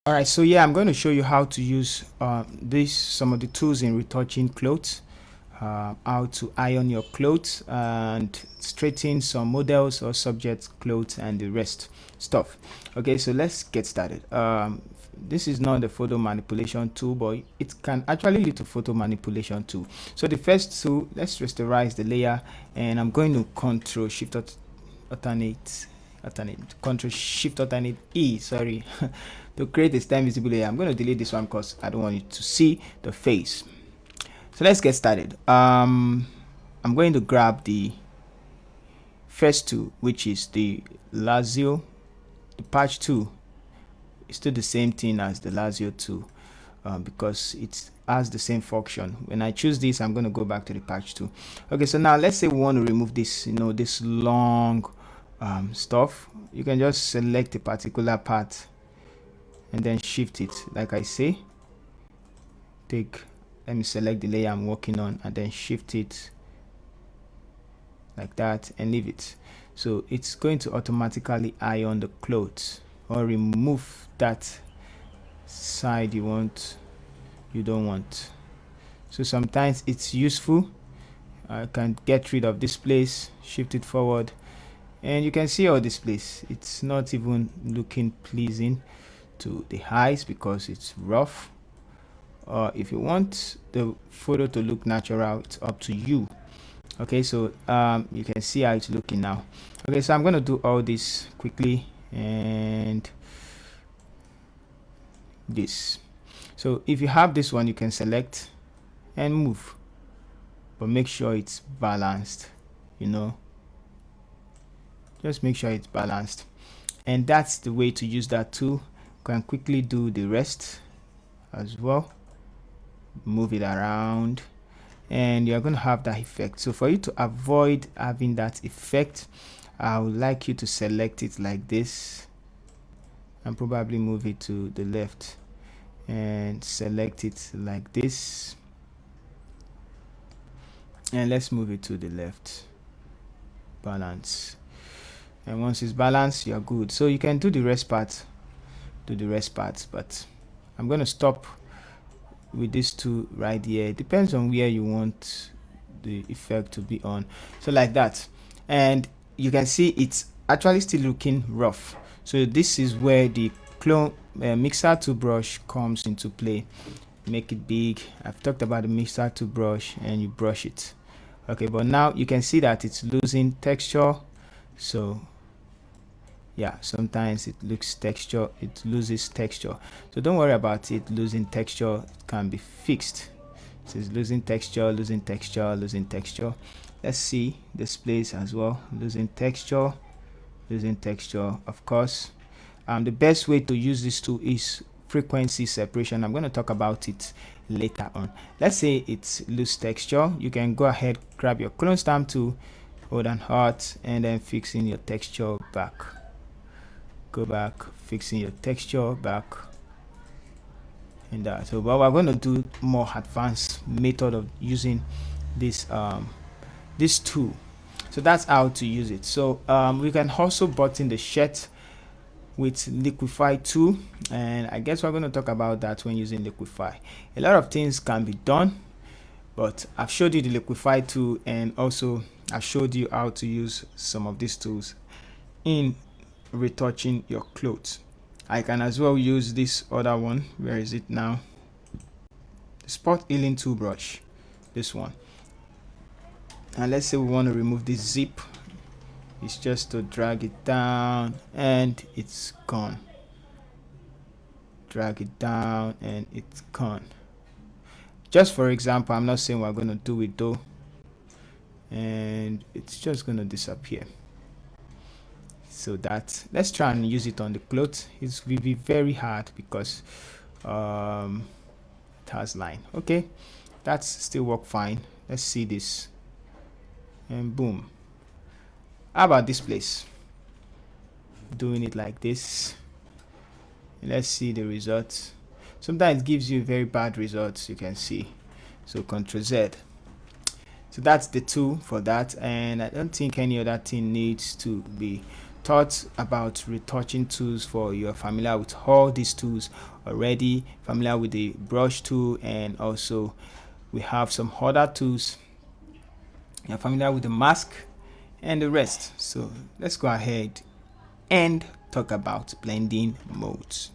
All right, so yeah, I'm going to show you how to use some of the tools in retouching clothes, how to iron your clothes and straighten some models or subject clothes and the rest stuff. Okay, so let's get started. This is not the photo manipulation tool, but it can actually lead to photo manipulation too. So the first tool, let's rasterize the layer, and I'm going to Control Shift alternate Control Shift alternate E, sorry, to create a stem visible layer. I'm going to delete this one because I don't want you to see the face. So let's get started. I'm going to grab the first tool, which is the lasso. The patch tool is still the same thing as the lasso tool, because it has the same function. When I choose this, I'm going to go back to the patch tool. Okay, so now let's say we want to remove this, this long stuff. You can just select a particular part and then shift it. Like I say, let me select the layer I'm working on and then shift it like that and leave it. So it's going to automatically iron the clothes or remove that side you don't want. So sometimes it's useful. I can get rid of this place, shift it forward, and you can see all this place. It's not even looking pleasing to the eyes because it's rough. If you want the photo to look natural, it's up to you. Okay, so you can see how it's looking now. Okay, so I'm going to do all this quickly and this. So if you have this one, you can select and move, but make sure it's balanced, just make sure it's balanced. And that's the way to use that tool. You can quickly do the rest as well, move it around, and you're going to have that effect. So for you to avoid having that effect, I would like you to select it like this and probably move it to the left and select it like this, and let's move it to the left. Balance, and once it's balanced, you're good. So you can do the rest parts, but I'm going to stop with this two right here. It depends on where you want the effect to be on. So like that, and you can see it's actually still looking rough. So this is where the clone mixer tool brush comes into play. Make it big. I've talked about the mixer tool brush, and you brush it. Okay, but now you can see that it's losing texture. So yeah, sometimes it loses texture. So don't worry about it losing texture. It can be fixed. So it's losing texture. Let's see this place as well. Losing texture. Of course. The best way to use this tool is frequency separation. I'm going to talk about it later on. Let's say it's loose texture. You can go ahead, grab your clone stamp tool, hold and Alt, and then fixing your texture back. Go back, fixing your texture back, and that. So but we're going to do more advanced method of using this this tool. So that's how to use it. So we can also button the shirt with liquify tool, and I guess we're going to talk about that when using liquify. A lot of things can be done, but I've showed you the liquify tool, and also I showed you how to use some of these tools in retouching your clothes. I can as well use this other one. Where is it now? The spot healing tool brush, this one. And let's say we want to remove this zip. It's just to drag it down and it's gone. Drag it down and it's gone. Just for example, I'm not saying we're going to do it though, and it's just going to disappear. So that, let's try and use it on the clothes. It will be very hard because it has line. Okay, that's still work fine. Let's see this, and boom. How about this place? Doing it like this. Let's see the results. Sometimes it gives you very bad results, you can see. So Ctrl Z. So that's the tool for that, and I don't think any other thing needs to be taught about retouching tools. For you are familiar with all these tools already, familiar with the brush tool, and also we have some other tools. You're familiar with the mask and the rest. So let's go ahead and talk about blending modes.